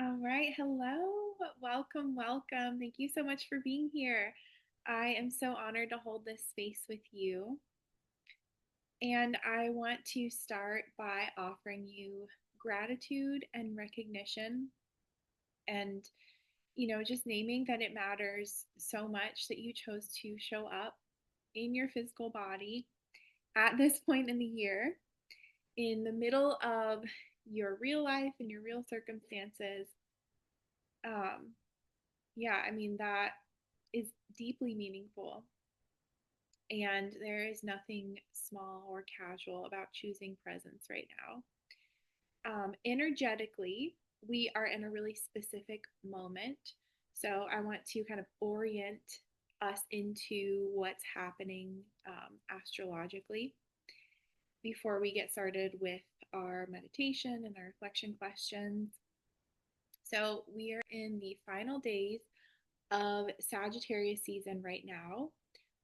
All right. Hello. Welcome. Welcome. Thank you so much for being here. I am so honored to hold this space with you. And I want to start by offering you gratitude and recognition and, just naming that it matters so much that you chose to show up in your physical body at this point in the year, in the middle of your real life and your real circumstances. Um, yeah, I mean, that is deeply meaningful. And there is nothing small or casual about choosing presence right now. Energetically, we are in a really specific moment. So I want to kind of orient us into what's happening astrologically before we get started with our meditation and our reflection questions. So we are in the final days of Sagittarius season right now,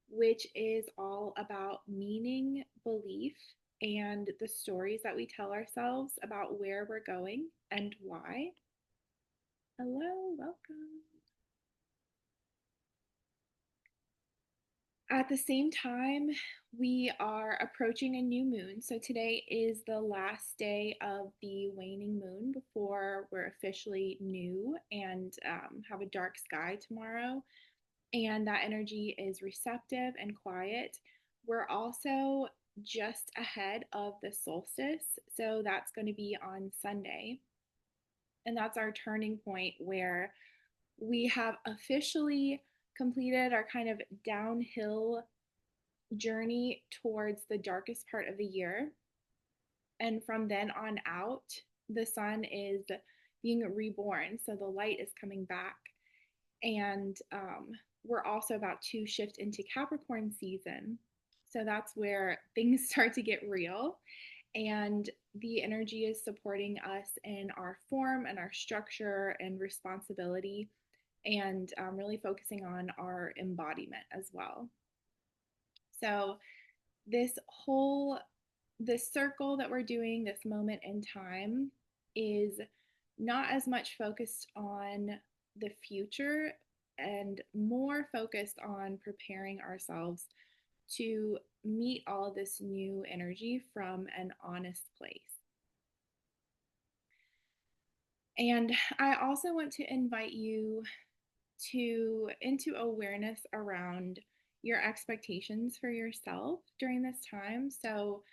which is all about meaning, belief, and the stories that we tell ourselves about where we're going and why. Hello, welcome. At the same time, we are approaching a new moon. So today is the last day of the waning moon before we're officially new and have a dark sky tomorrow. And that energy is receptive and quiet. We're also just ahead of the solstice, so that's going to be on Sunday. And that's our turning point where we have officially completed our kind of downhill journey towards the darkest part of the year. And from then on out, the sun is being reborn. So the light is coming back. And we're also about to shift into Capricorn season. So that's where things start to get real. And the energy is supporting us in our form and our structure and responsibility, and really focusing on our embodiment as well. So, this whole this circle that we're doing, this moment in time, is not as much focused on the future and more focused on preparing ourselves to meet all of this new energy from an honest place. And I also want to invite you to into awareness around your expectations for yourself during this time. So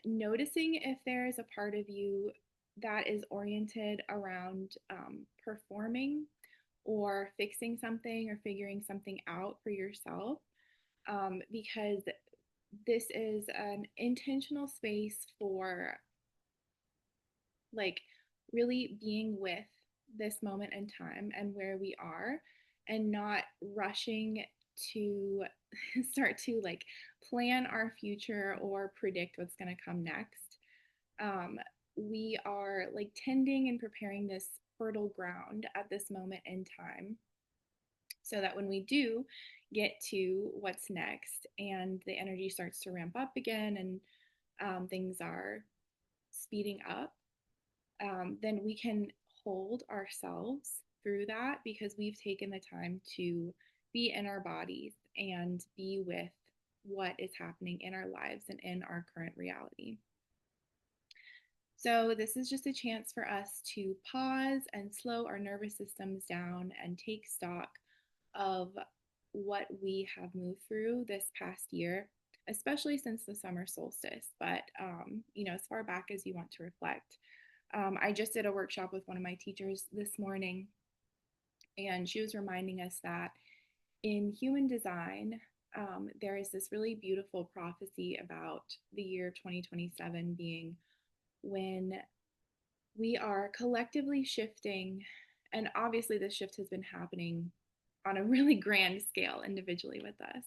noticing if there is a part of you that is oriented around performing or fixing something or figuring something out for yourself, because this is an intentional space for like really being with this moment in time and where we are, and not rushing to start to like plan our future or predict what's going to come next. um, we are like tending and preparing this fertile ground at this moment in time, so that when we do get to what's next and the energy starts to ramp up again, and things are speeding up, then we can hold ourselves through that because we've taken the time to be in our bodies and be with what is happening in our lives and in our current reality. So, this is just a chance for us to pause and slow our nervous systems down and take stock of what we have moved through this past year, especially since the summer solstice. But, as far back as you want to reflect. I just did a workshop with one of my teachers this morning, and she was reminding us that in human design, there is this really beautiful prophecy about the year 2027 being when we are collectively shifting. And obviously, this shift has been happening on a really grand scale individually with us,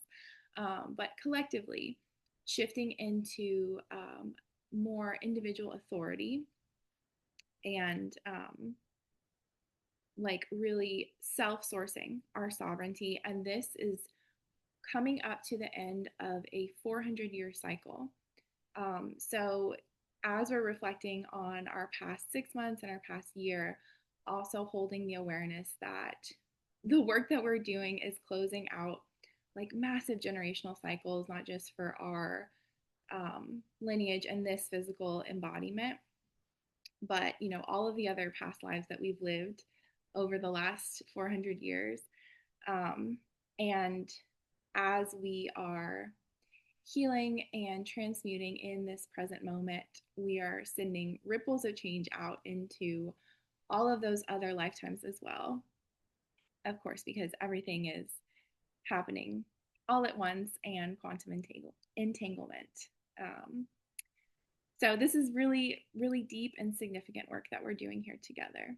but collectively shifting into more individual authority and like really self sourcing our sovereignty. And this is coming up to the end of a 400-year cycle. So, as we're reflecting on our past 6 months and our past year, also holding the awareness that the work that we're doing is closing out like massive generational cycles, not just for our lineage and this physical embodiment, but all of the other past lives that we've lived over the last 400 years. Um, and as we are healing and transmuting in this present moment, we are sending ripples of change out into all of those other lifetimes as well. Of course, because everything is happening all at once and quantum entanglement. Um, so, this is really, really deep and significant work that we're doing here together.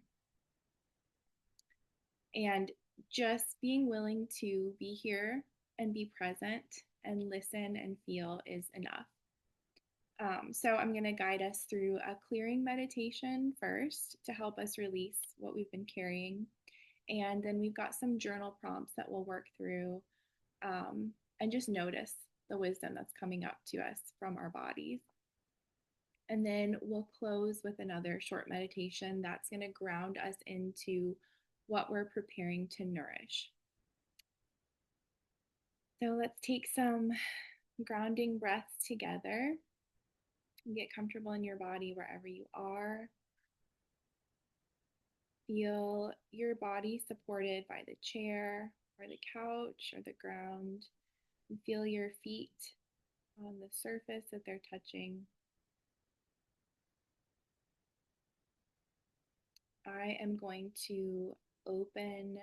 And just being willing to be here and be present and listen and feel is enough. So I'm going to guide us through a clearing meditation first to help us release what we've been carrying. And then we've got some journal prompts that we'll work through and just notice the wisdom that's coming up to us from our bodies. And then we'll close with another short meditation that's going to ground us into what we're preparing to nourish. So let's take some grounding breaths together. Get comfortable in your body wherever you are. Feel your body supported by the chair or the couch or the ground. And feel your feet on the surface that they're touching. I am going to open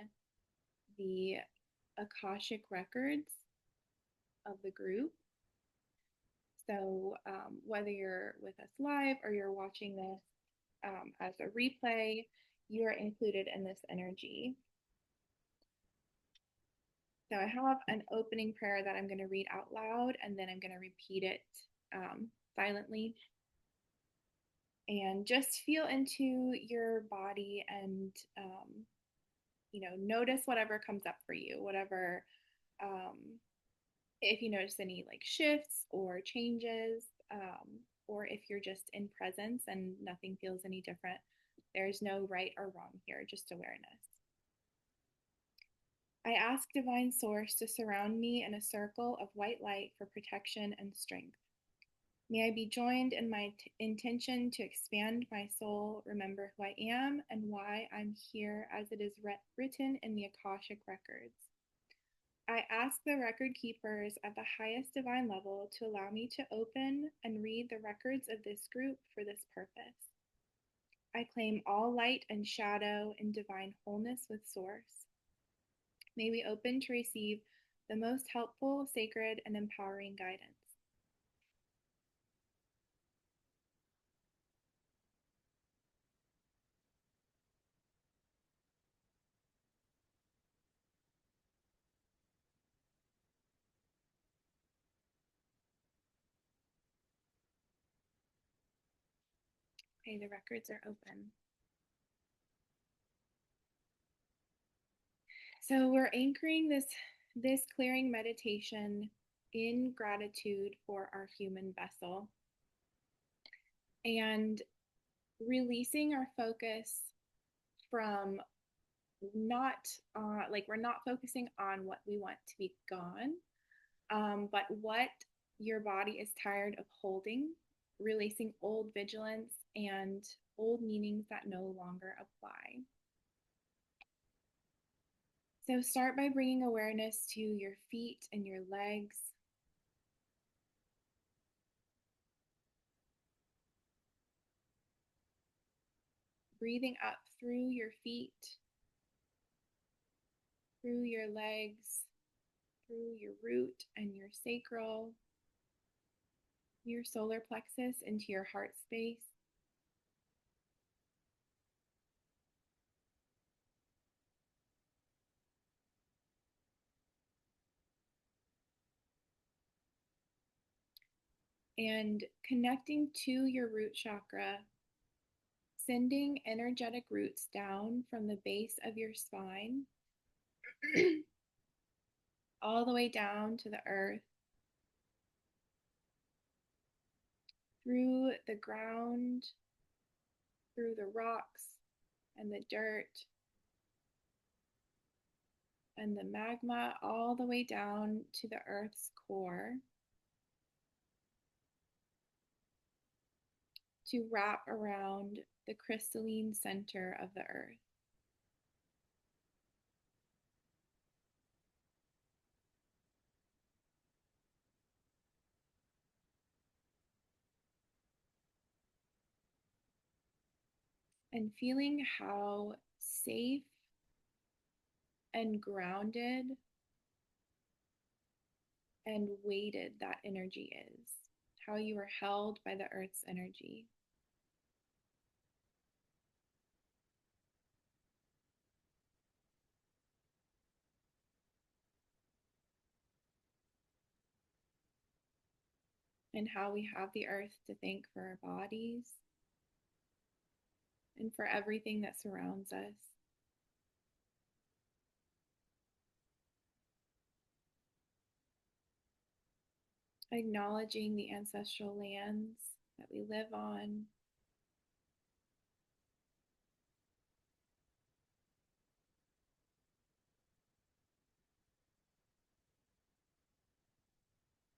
the Akashic records of the group. So whether you're with us live or you're watching this as a replay, you are included in this energy. So I have an opening prayer that I'm going to read out loud, and then I'm going to repeat it silently. And just feel into your body and, notice whatever comes up for you, whatever, if you notice any like shifts or changes, or if you're just in presence and nothing feels any different. There's no right or wrong here, just awareness. I ask Divine Source to surround me in a circle of white light for protection and strength. May I be joined in my intention to expand my soul, remember who I am and why I'm here as it is written in the Akashic records. I ask the record keepers at the highest divine level to allow me to open and read the records of this group for this purpose. I claim all light and shadow in divine wholeness with Source. May we open to receive the most helpful, sacred, and empowering guidance. Okay, the records are open. So we're anchoring this clearing meditation in gratitude for our human vessel and releasing our focus from not like we're not focusing on what we want to be gone, but what your body is tired of holding, releasing old vigilance and old meanings that no longer apply. So start by bringing awareness to your feet and your legs. Breathing up through your feet, through your legs, through your root and your sacral, your solar plexus into your heart space. And connecting to your root chakra, sending energetic roots down from the base of your spine all the way down to the earth, through the ground, through the rocks, and the dirt and the magma all the way down to the Earth's core to wrap around the crystalline center of the Earth. And feeling how safe and grounded and weighted that energy is, how you are held by the Earth's energy. And how we have the Earth to thank for our bodies and for everything that surrounds us. Acknowledging the ancestral lands that we live on,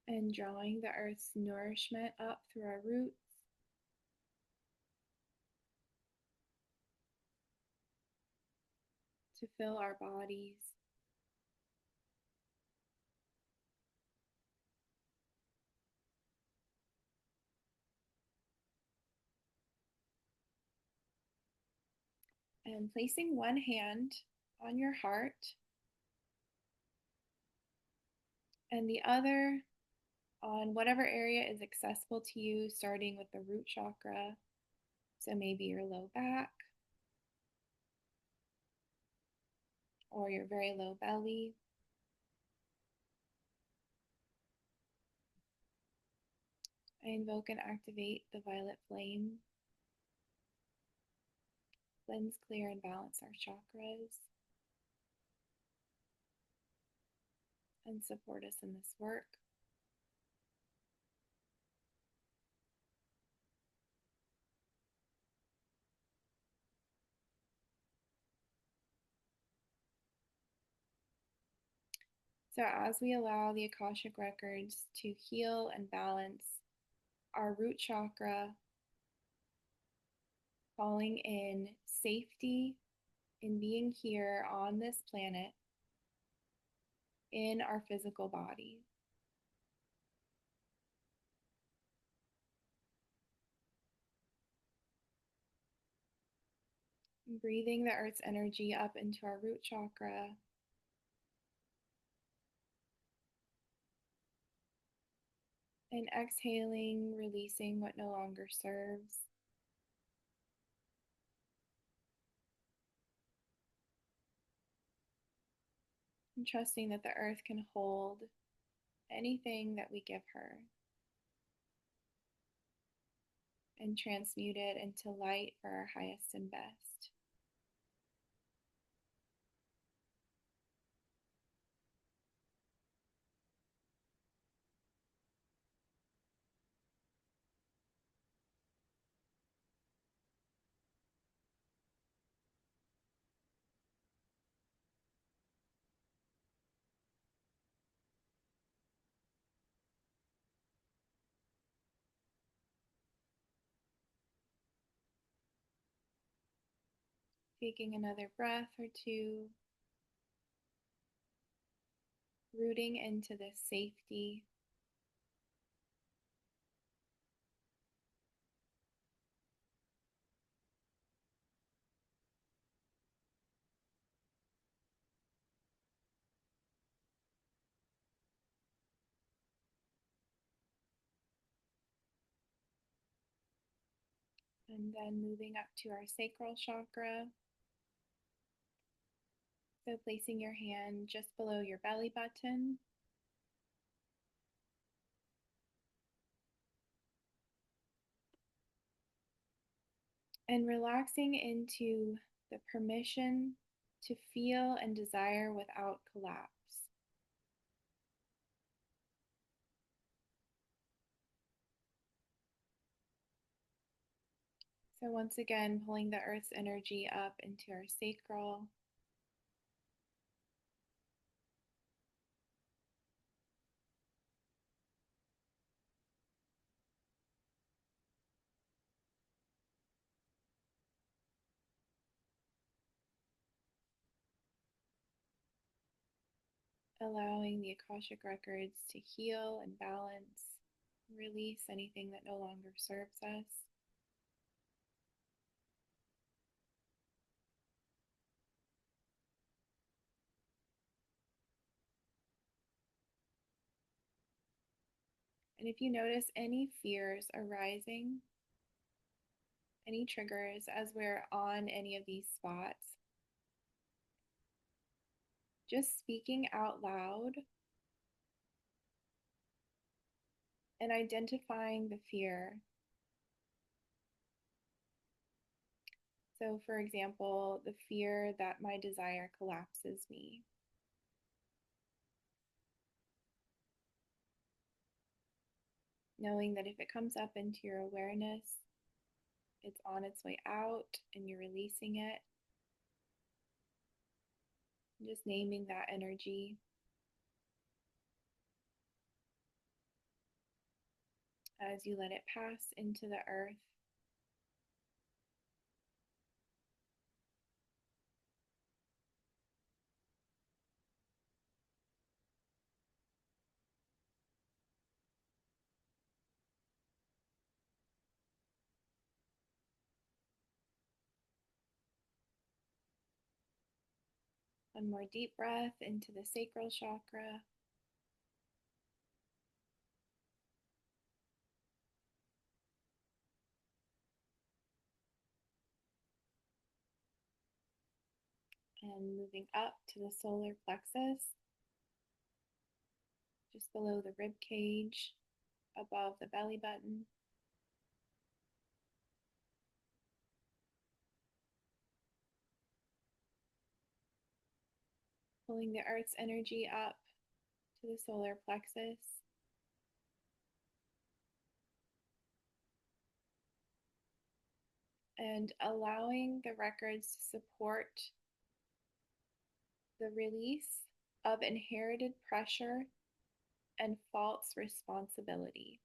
and drawing the earth's nourishment up through our roots to fill our bodies. And placing one hand on your heart and the other on whatever area is accessible to you, starting with the root chakra. So maybe your low back or your very low belly. I invoke and activate the violet flame, cleanse, clear, and balance our chakras, and support us in this work. So, as we allow the Akashic Records to heal and balance our root chakra, falling in safety in being here on this planet in our physical body. Breathing the earth's energy up into our root chakra. And exhaling, releasing what no longer serves. And trusting that the earth can hold anything that we give her and transmute it into light for our highest and best. Taking another breath or two, rooting into this safety. And then moving up to our sacral chakra. So placing your hand just below your belly button. And relaxing into the permission to feel and desire without collapse. So once again, pulling the earth's energy up into our sacral. Allowing the Akashic records to heal and balance, release anything that no longer serves us. And if you notice any fears arising, any triggers as we're on any of these spots, just speaking out loud and identifying the fear. So, for example, the fear that my desire collapses me. Knowing that if it comes up into your awareness, it's on its way out and you're releasing it. Just naming that energy as you let it pass into the earth. One more deep breath into the sacral chakra. And moving up to the solar plexus, just below the rib cage, above the belly button. Pulling the earth's energy up to the solar plexus. And allowing the records to support the release of inherited pressure and false responsibility.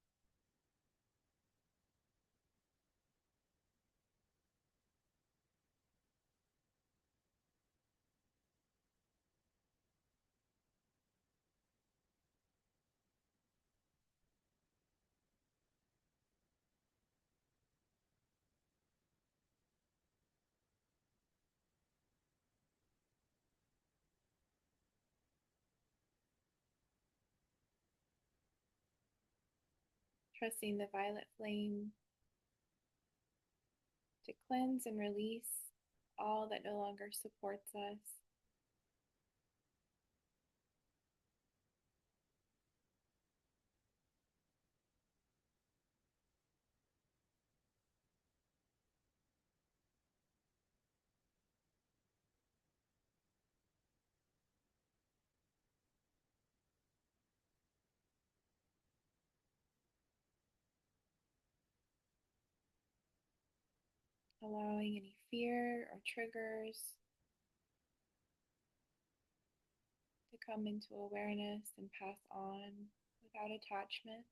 Trusting the violet flame to cleanse and release all that no longer supports us. Allowing any fear or triggers to come into awareness and pass on without attachment.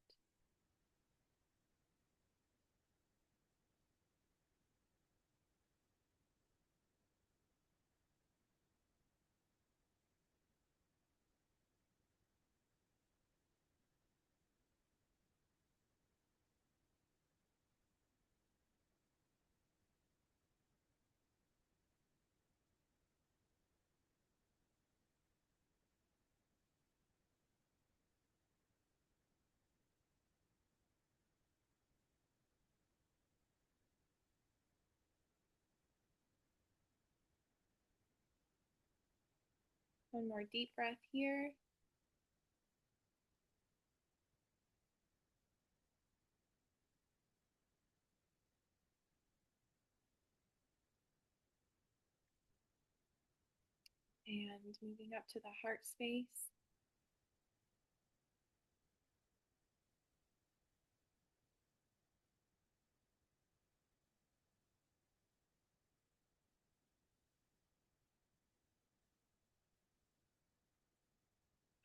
One more deep breath here. And moving up to the heart space.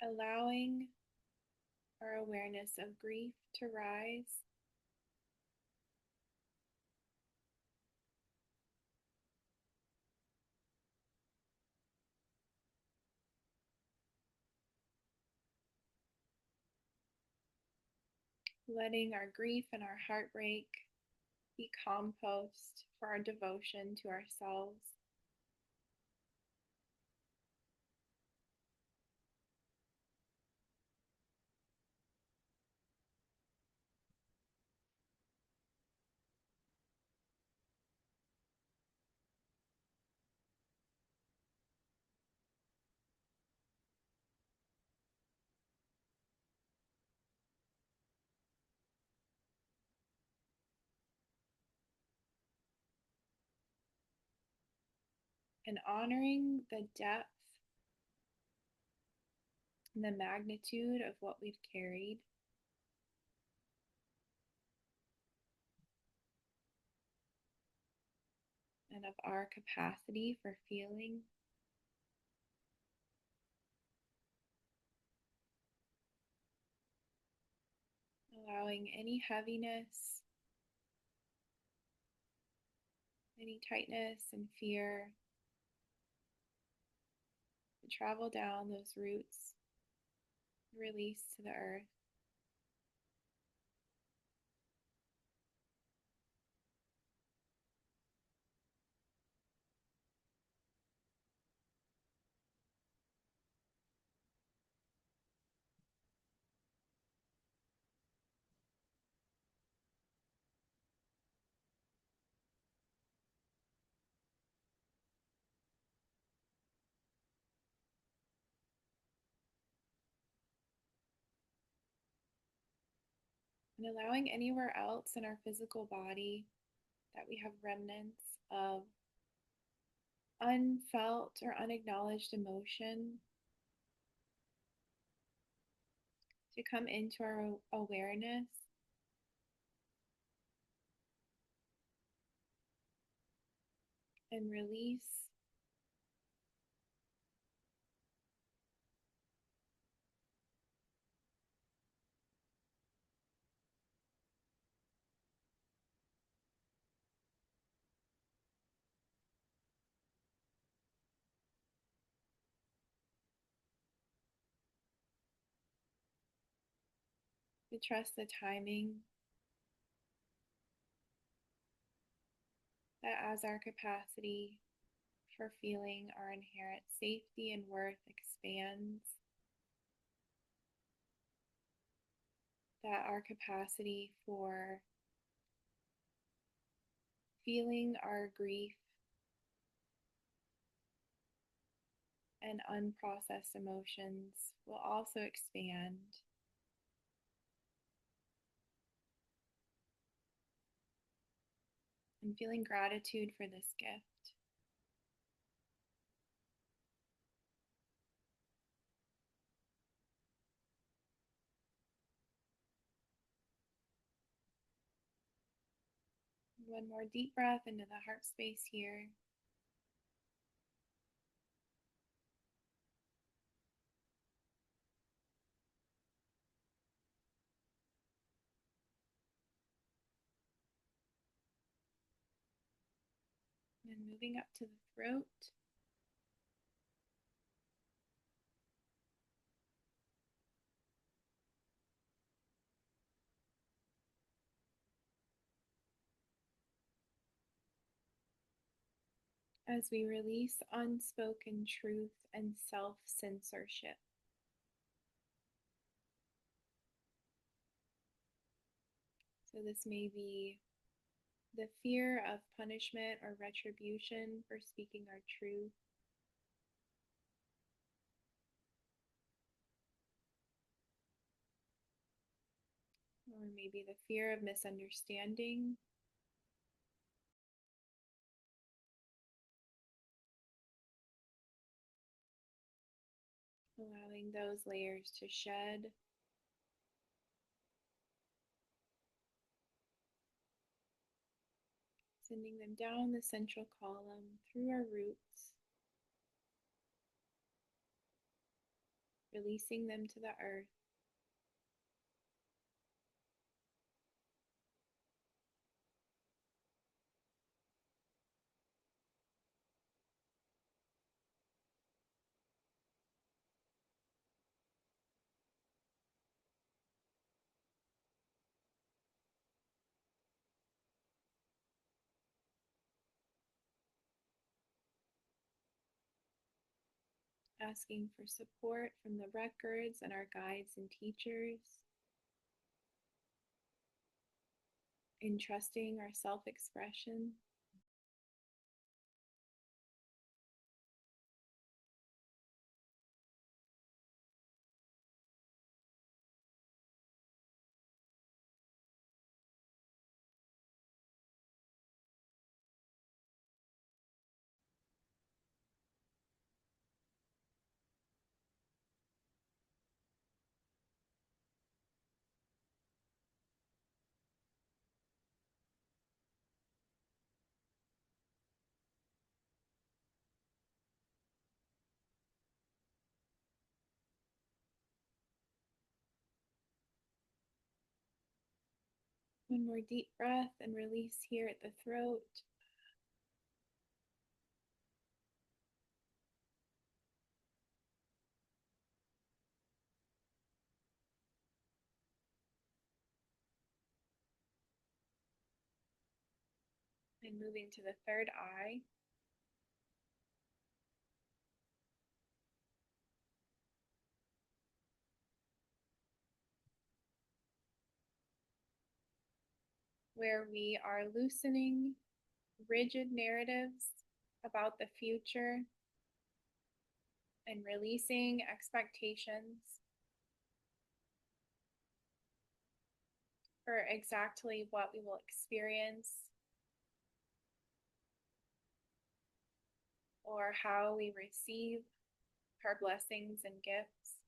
allowing our awareness of grief to rise, letting our grief and our heartbreak be compost for our devotion to ourselves. And honoring the depth and the magnitude of what we've carried, and of our capacity for feeling, allowing any heaviness, any tightness and fear to travel down those roots, release to the earth. And allowing anywhere else in our physical body that we have remnants of unfelt or unacknowledged emotion to come into our awareness and release, to trust the timing, that as our capacity for feeling our inherent safety and worth expands, that our capacity for feeling our grief and unprocessed emotions will also expand, and feeling gratitude for this gift. One more deep breath into the heart space here. And moving up to the throat. As we release unspoken truth and self censorship. So, this may be the fear of punishment or retribution for speaking our truth, or maybe the fear of misunderstanding, allowing those layers to shed, sending them down the central column through our roots, releasing them to the earth. Asking for support from the records and our guides and teachers, in trusting our self expression. One more deep breath and release here at the throat. And moving to the third eye. Where we are loosening rigid narratives about the future and releasing expectations for exactly what we will experience or how we receive our blessings and gifts.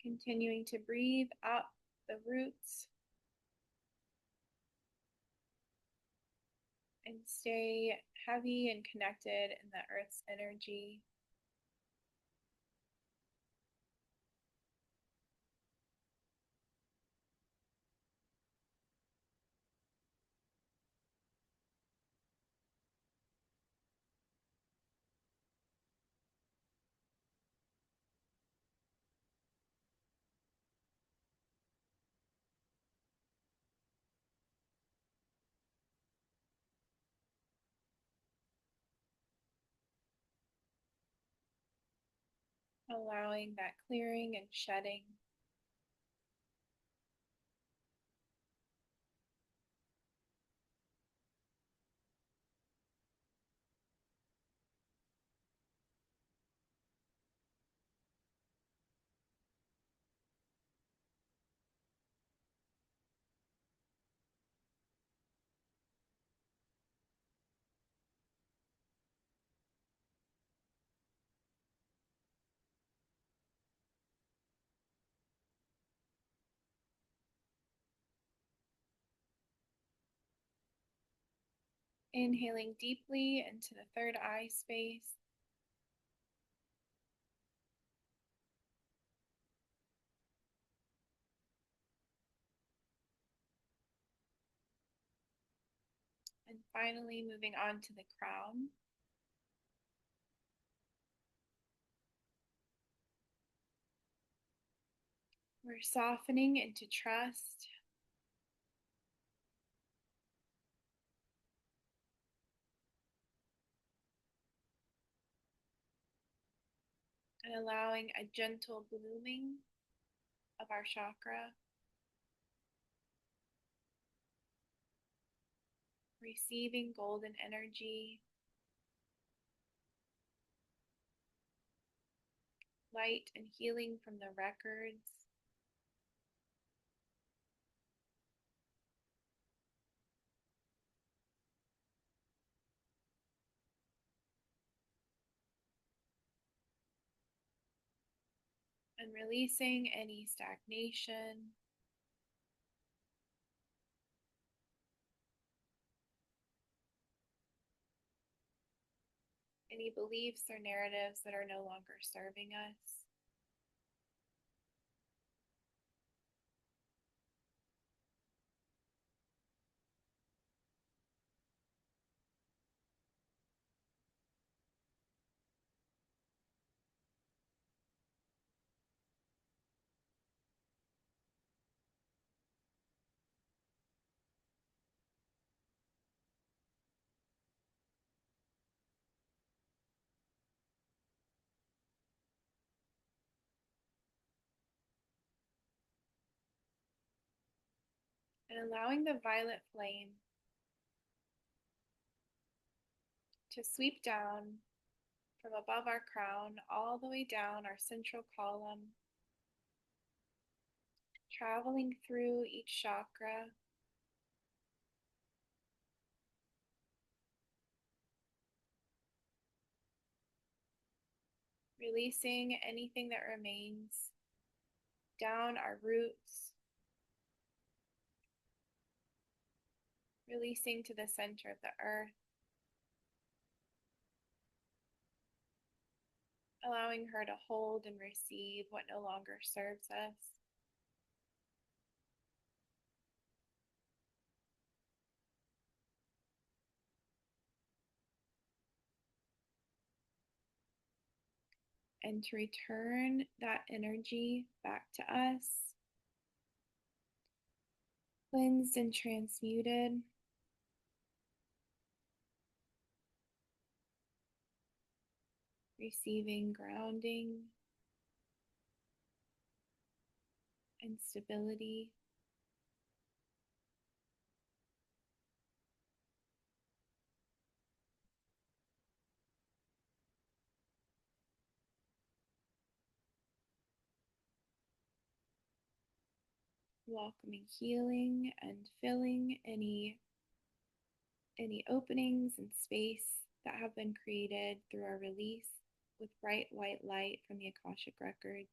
Continuing to breathe up the roots and stay heavy and connected in the earth's energy. Allowing that clearing and shedding. Inhaling deeply into the third eye space. And finally, moving on to the crown. We're softening into trust. And allowing a gentle blooming of our chakra. Receiving golden energy, light and healing from the records. And releasing any stagnation, any beliefs or narratives that are no longer serving us. And allowing the violet flame to sweep down from above our crown all the way down our central column, traveling through each chakra, releasing anything that remains down our roots, releasing to the center of the earth, allowing her to hold and receive what no longer serves us. And to return that energy back to us, cleansed and transmuted, receiving grounding and stability. Welcoming healing and filling any openings and space that have been created through our release with bright white light from the Akashic Records.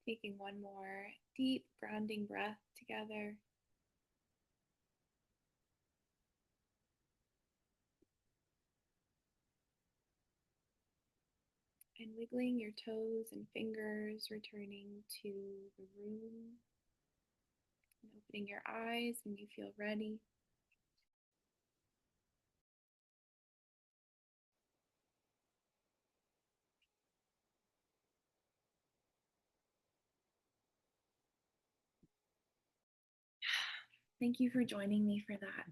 Taking one more deep grounding breath together. And wiggling your toes and fingers, returning to the room and opening your eyes when you feel ready. Thank you for joining me for that.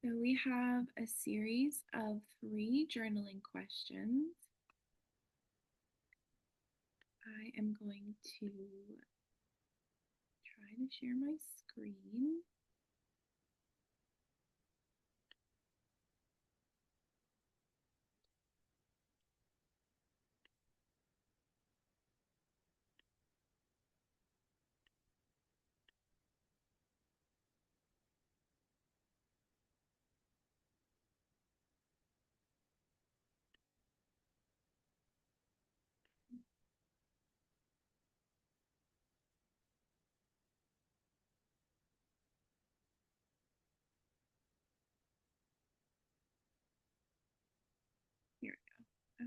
So we have a series of 3 journaling questions. I am going to try to share my screen. Here we go.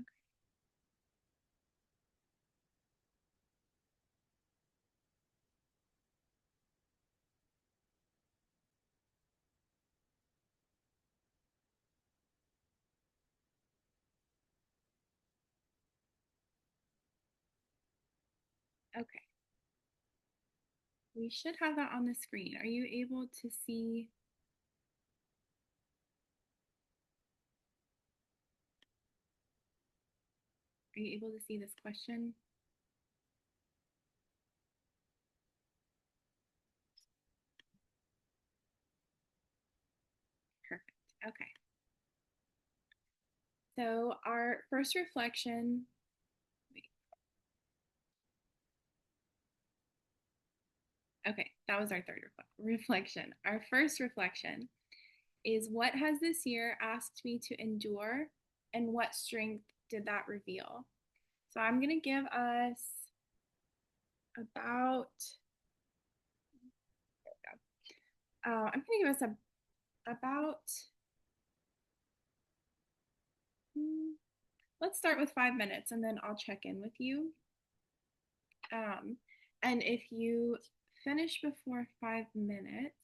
Okay. Okay. We should have that on the screen. Are you able to see? Are you able to see this question? Perfect. Okay. So our first reflection, wait, okay, that was our third reflection. Our first reflection is what has this year asked me to endure and what strength did that reveal? So I'm going to give us about, I'm going to give us about, let's start with 5 minutes and then I'll check in with you. Um, and if you finish before 5 minutes,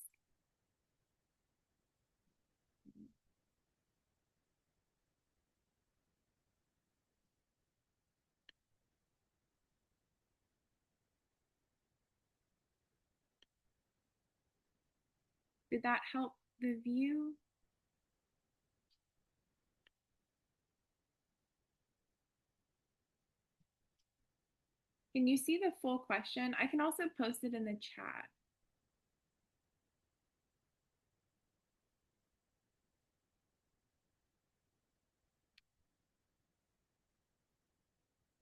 did that help the view? Can you see the full question? I can also post it in the chat.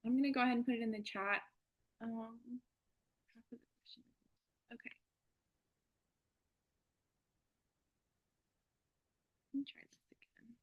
I'm going to go ahead and put it in the chat. Half of the question. Okay, let me try this again.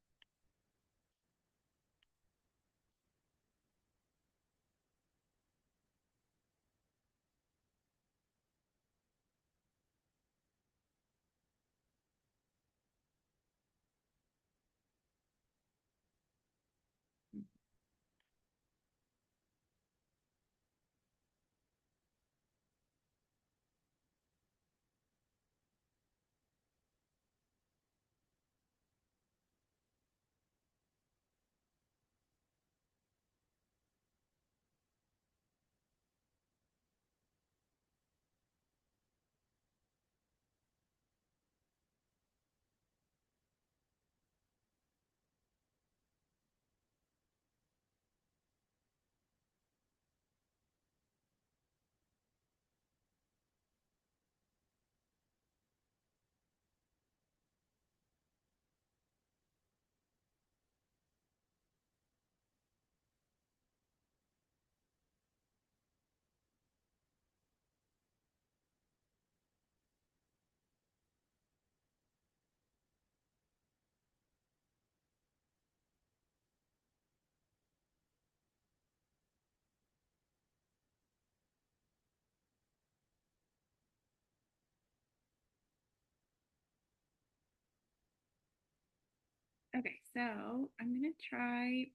Okay, so I'm going to try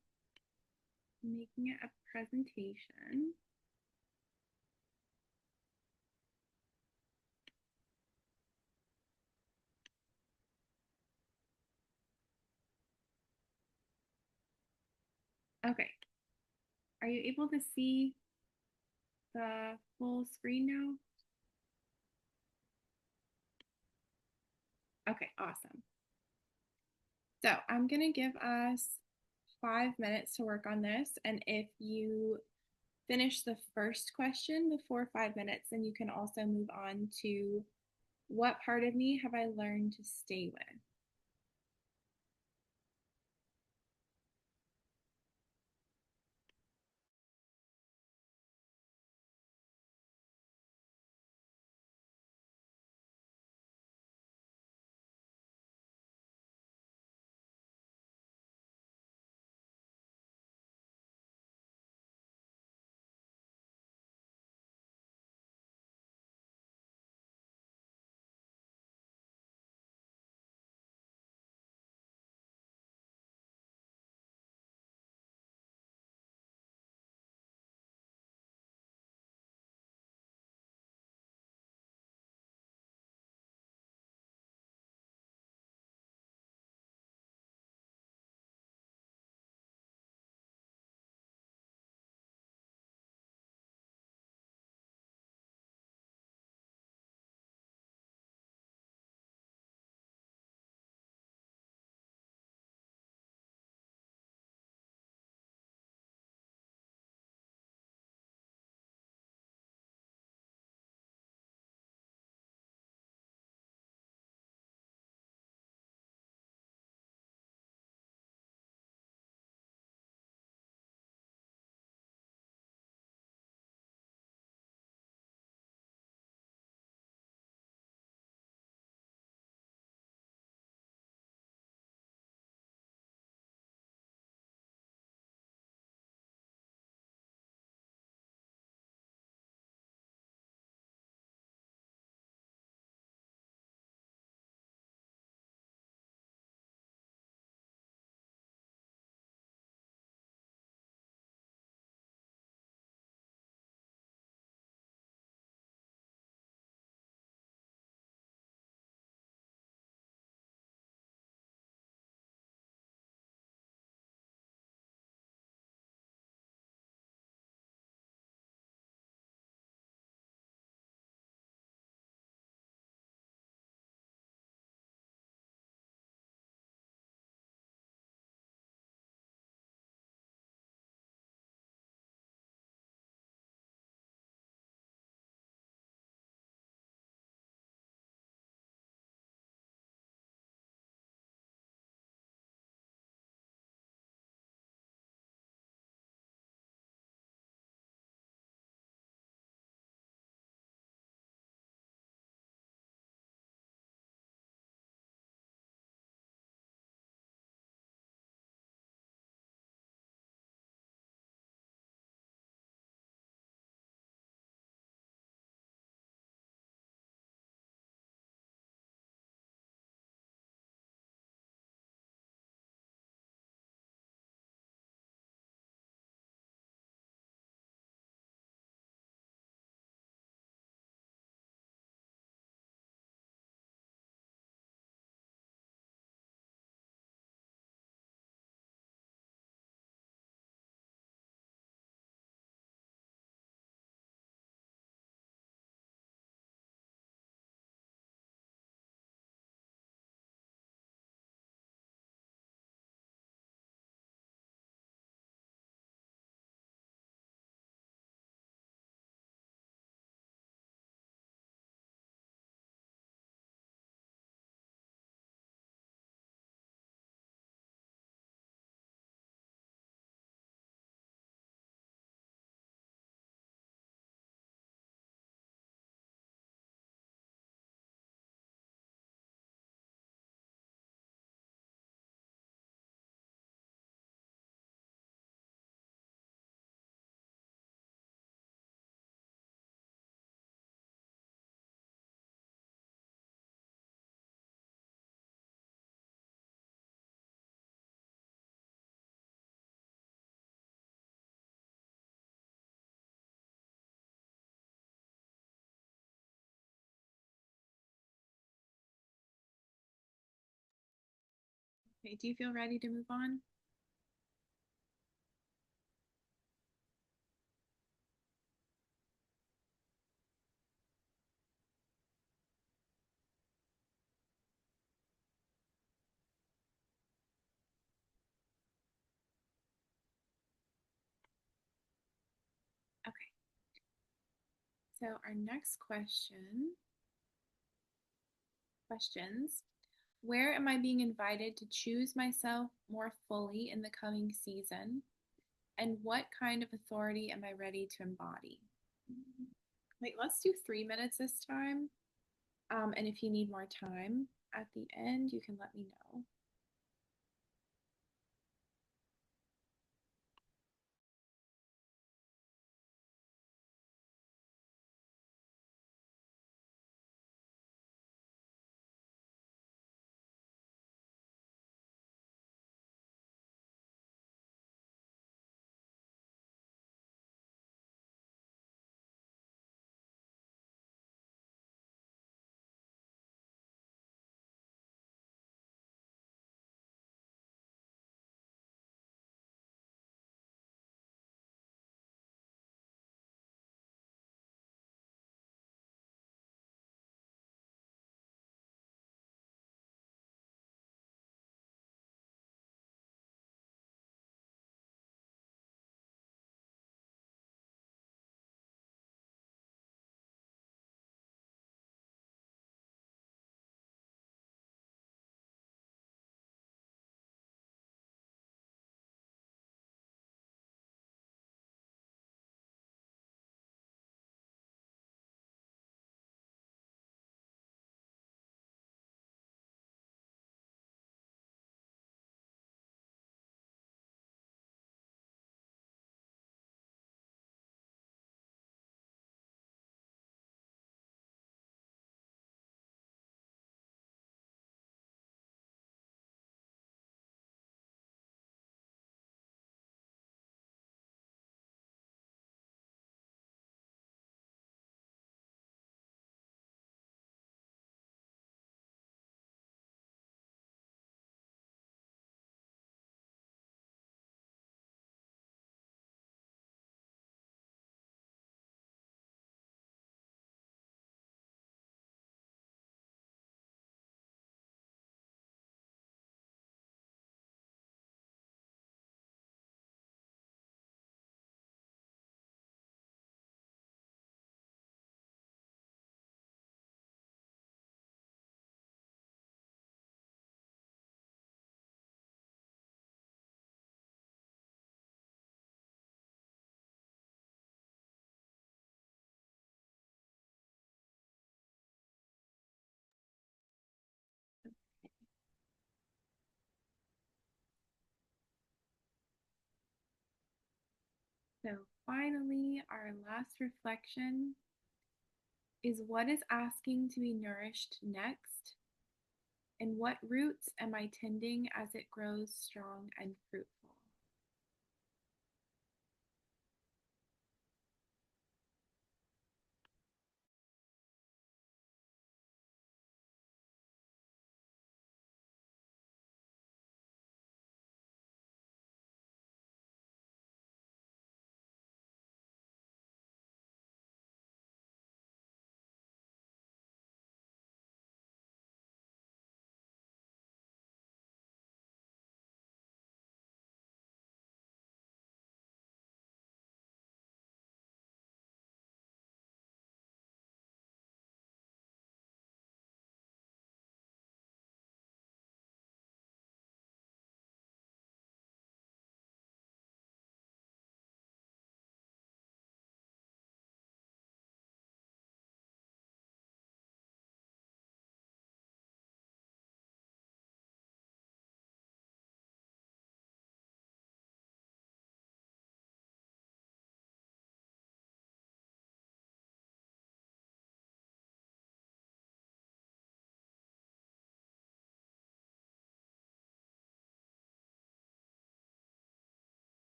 making it a presentation. Okay, are you able to see the full screen now? Okay, awesome. So I'm going to give us 5 minutes to work on this. And if you finish the first question before 5 minutes, then you can also move on to what part of me have I learned to stay with? Okay, do you feel ready to move on? Okay, so our next questions. Where am I being invited to choose myself more fully in the coming season? And what kind of authority am I ready to embody? Wait, let's do 3 minutes this time. And if you need more time at the end, you can let me know. So, finally, our last reflection is what is asking to be nourished next, and what roots am I tending as it grows strong and fruitful?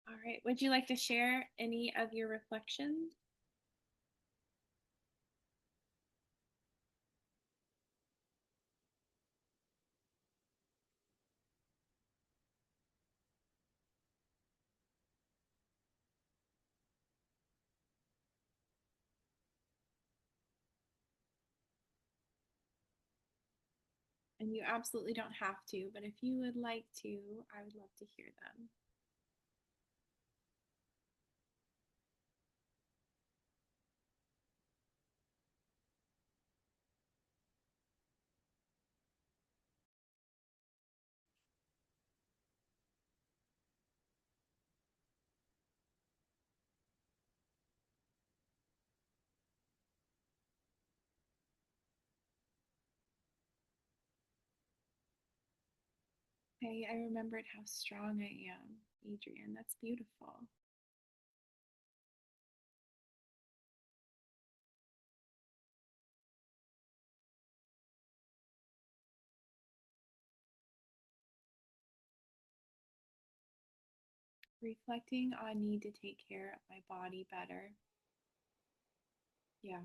All right. Would you like to share any of your reflections? And you absolutely don't have to, but if you would like to, I would love to hear them. Hey, I remembered how strong I am, Adrian. That's beautiful. Reflecting on need to take care of my body better. Yeah.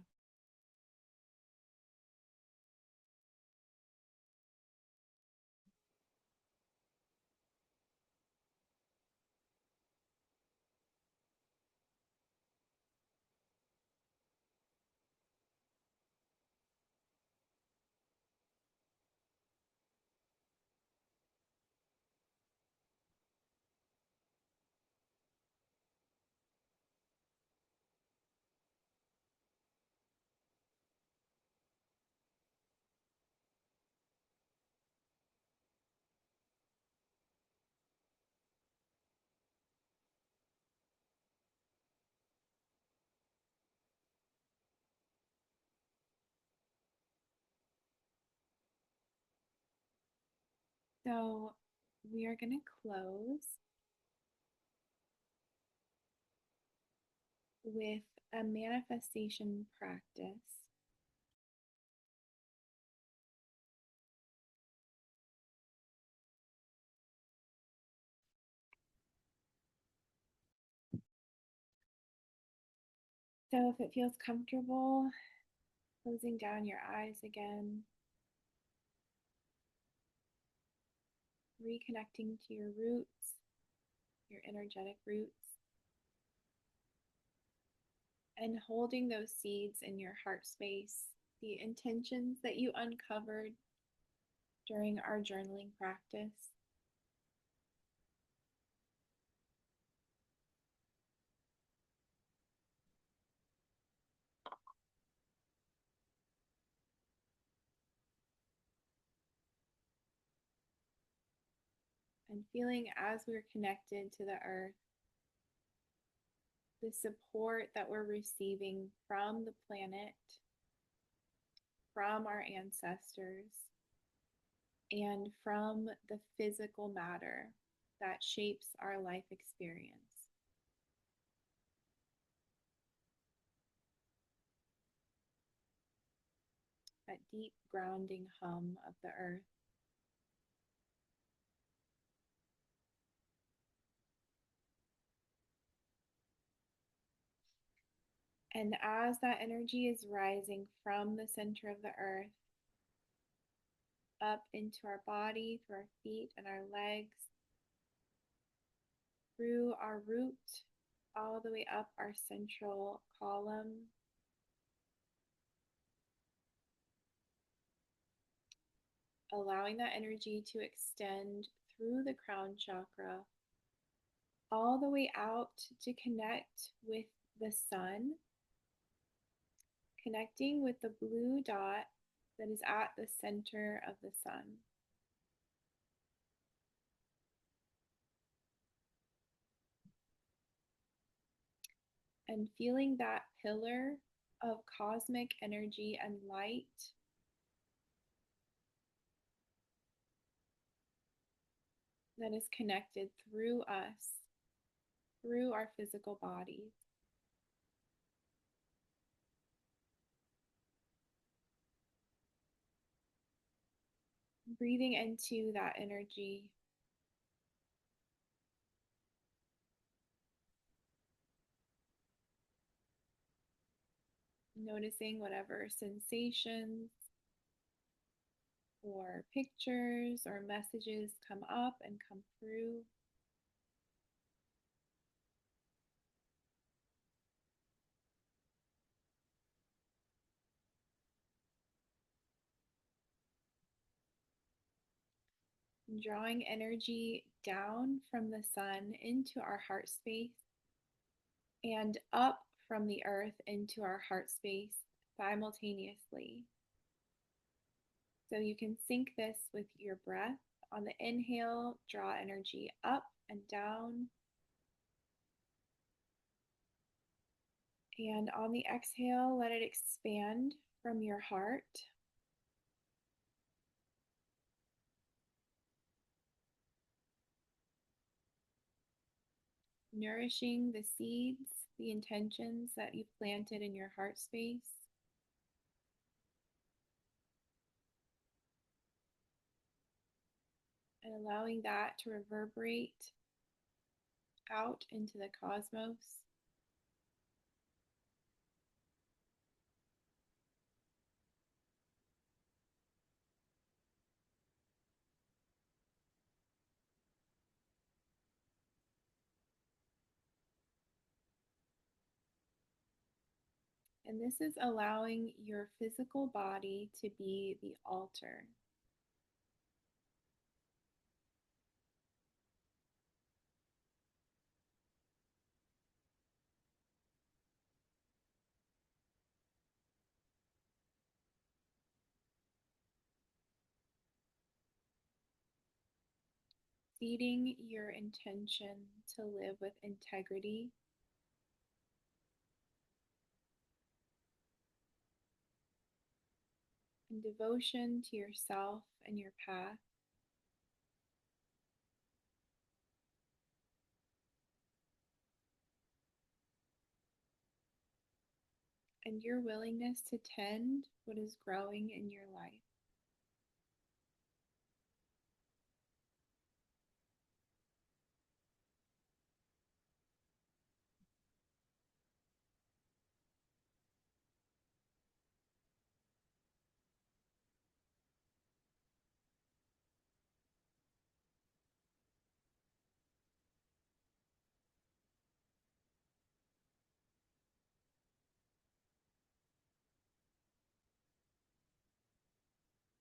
So we are going to close with a manifestation practice. So if it feels comfortable, closing down your eyes again, reconnecting to your roots, your energetic roots, and holding those seeds in your heart space, the intentions that you uncovered during our journaling practice. And feeling as we're connected to the earth, the support that we're receiving from the planet, from our ancestors, and from the physical matter that shapes our life experience. That deep grounding hum of the earth. And as that energy is rising from the center of the earth up into our body, through our feet and our legs, through our root, all the way up our central column, allowing that energy to extend through the crown chakra, all the way out to connect with the sun, connecting with the blue dot that is at the center of the sun. And feeling that pillar of cosmic energy and light that is connected through us, through our physical bodies. Breathing into that energy, Noticing whatever sensations or pictures or messages come up and come through. Drawing energy down from the sun into our heart space and up from the earth into our heart space simultaneously. So you can sync this with your breath. On the inhale, draw energy up and down. And on the exhale, let it expand from your heart. Nourishing the seeds, the intentions that you've planted in your heart space. And allowing that to reverberate out into the cosmos. And this is allowing your physical body to be the altar. Feeding your intention to live with integrity and devotion to yourself and your path. And your willingness to tend what is growing in your life.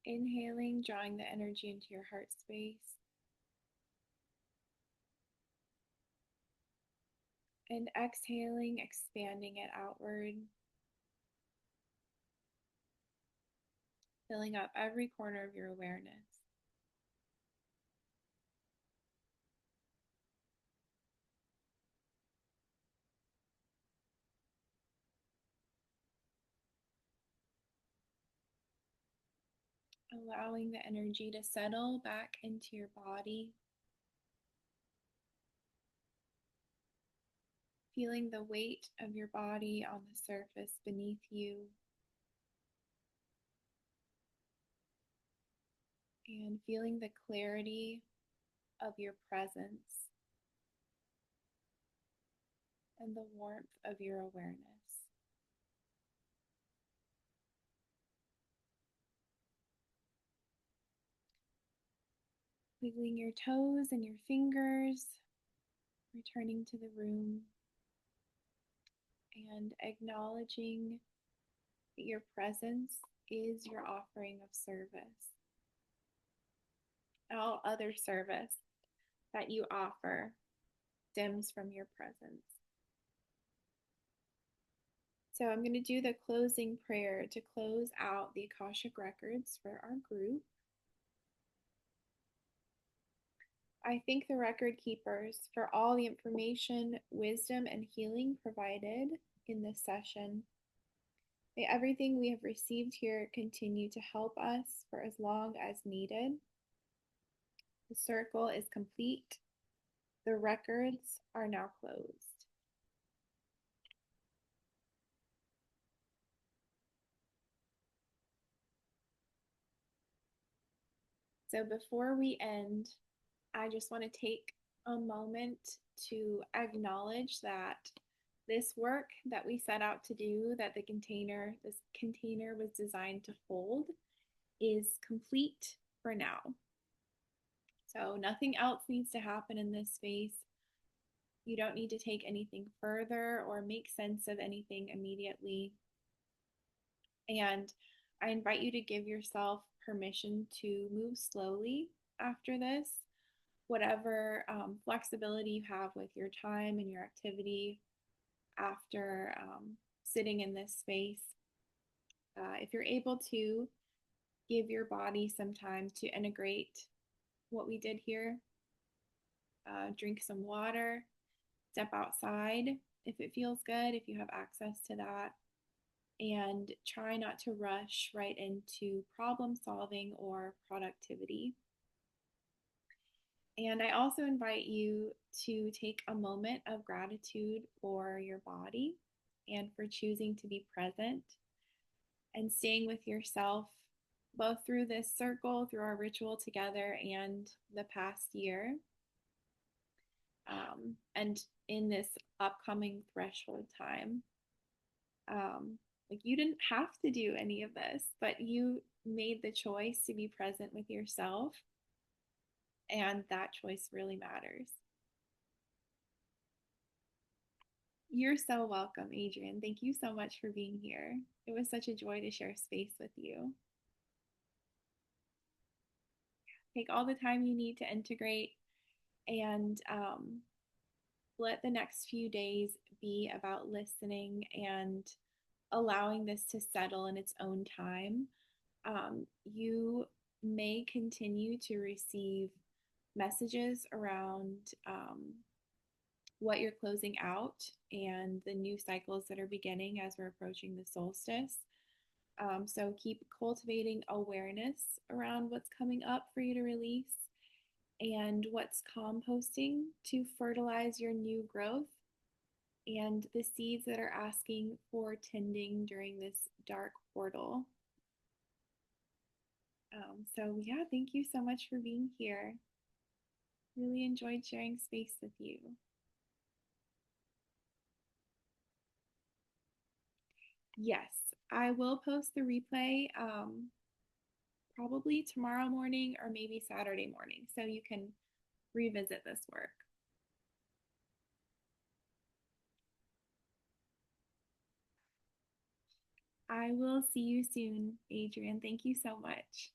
Inhaling, drawing the energy into your heart space. And exhaling, expanding it outward, filling up every corner of your awareness. Allowing the energy to settle back into your body. Feeling the weight of your body on the surface beneath you. And feeling the clarity of your presence and the warmth of your awareness. Wiggling your toes and your fingers, returning to the room, and acknowledging that your presence is your offering of service. All other service that you offer stems from your presence. So I'm going to do the closing prayer to close out the Akashic Records for our group. I thank the record keepers for all the information, wisdom, and healing provided in this session. May everything we have received here continue to help us for as long as needed. The circle is complete. The records are now closed. So before we end, I just want to take a moment to acknowledge that this work that we set out to do, that this container was designed to hold, is complete for now. So nothing else needs to happen in this space. You don't need to take anything further or make sense of anything immediately. And I invite you to give yourself permission to move slowly after this. Whatever flexibility you have with your time and your activity after sitting in this space. If you're able to, give your body some time to integrate what we did here. Drink some water, step outside if it feels good, if you have access to that, and try not to rush right into problem solving or productivity. And I also invite you to take a moment of gratitude for your body and for choosing to be present and staying with yourself both through this circle, through our ritual together, and the past year. And in this upcoming threshold time. Like you didn't have to do any of this, but you made the choice to be present with yourself, and that choice really matters. You're so welcome, Adrian. Thank you so much for being here. It was such a joy to share space with you. Take all the time you need to integrate and let the next few days be about listening and allowing this to settle in its own time. You may continue to receive messages around what you're closing out and the new cycles that are beginning as we're approaching the solstice. So keep cultivating awareness around what's coming up for you to release and what's composting to fertilize your new growth and the seeds that are asking for tending during this dark portal. So, yeah, thank you so much for being here. Really enjoyed sharing space with you. Yes, I will post the replay probably tomorrow morning or maybe Saturday morning so you can revisit this work. I will see you soon, Adrian. Thank you so much.